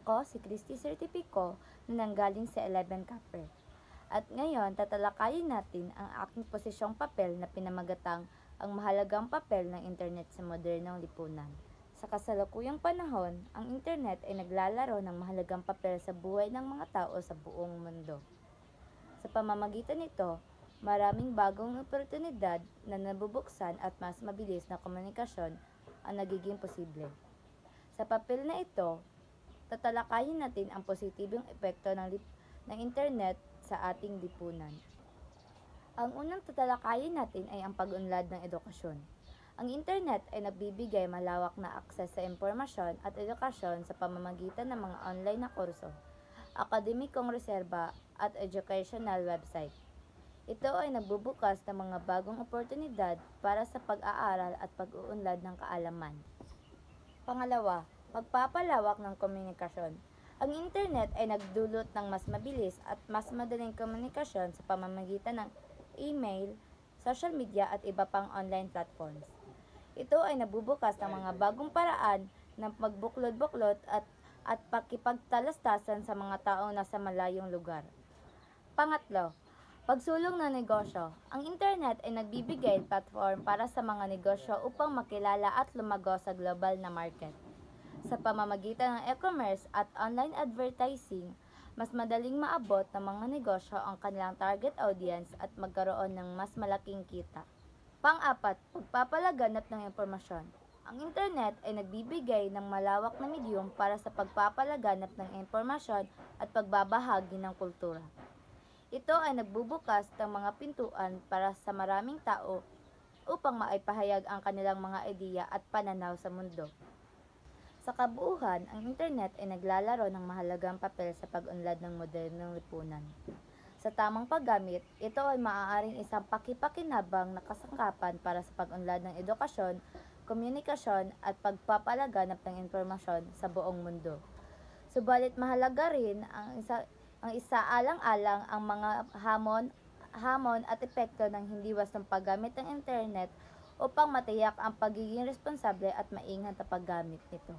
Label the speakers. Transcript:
Speaker 1: Ako si Christy Certifico na nanggaling sa 11 Copper. At ngayon, tatalakayin natin ang aking posisyong papel na pinamagatang ang mahalagang papel ng internet sa modernong lipunan. Sa kasalukuyang panahon, ang internet ay naglalaro ng mahalagang papel sa buhay ng mga tao sa buong mundo. Sa pamamagitan nito, maraming bagong oportunidad na nabubuksan at mas mabilis na komunikasyon ang nagiging posible. Sa papel na ito, tatalakayin natin ang positibong epekto ng internet sa ating lipunan. Ang unang tatalakayin natin ay ang pag-unlad ng edukasyon. Ang internet ay nagbibigay malawak na akses sa impormasyon at edukasyon sa pamamagitan ng mga online na kurso, akademikong reserba at educational website. Ito ay nagbubukas ng mga bagong oportunidad para sa pag-aaral at pag-uunlad ng kaalaman. Pangalawa, pagpapalawak ng komunikasyon. Ang internet ay nagdulot ng mas mabilis at mas madaling komunikasyon sa pamamagitan ng email, social media at iba pang online platforms. Ito ay nabubukas ng mga bagong paraan ng pagbuklod-buklod at pakipagtalastasan sa mga taong nasa malayong lugar. Pangatlo, pagsulong ng negosyo. Ang internet ay nagbibigay platform para sa mga negosyo upang makilala at lumago sa global na market. Sa pamamagitan ng e-commerce at online advertising, mas madaling maabot ng mga negosyo ang kanilang target audience at magkaroon ng mas malaking kita. Pang-apat, pagpapalaganap ng impormasyon. Ang internet ay nagbibigay ng malawak na medium para sa pagpapalaganap ng impormasyon at pagbabahagi ng kultura. Ito ay nagbubukas ng mga pintuan para sa maraming tao upang maipahayag ang kanilang mga ideya at pananaw sa mundo. Sa kabuuhan, ang internet ay naglalaro ng mahalagang papel sa pag-unlad ng modernong lipunan. Sa tamang paggamit, ito ay maaaring isang pakipakinabang na kasangkapan para sa pag-unlad ng edukasyon, komunikasyon at pagpapalaganap ng impormasyon sa buong mundo. Subalit mahalaga rin ang isaalang-alang ang mga hamon at epekto ng hindi wastong paggamit ng internet upang matiyak ang pagiging responsable at maingat na paggamit nito.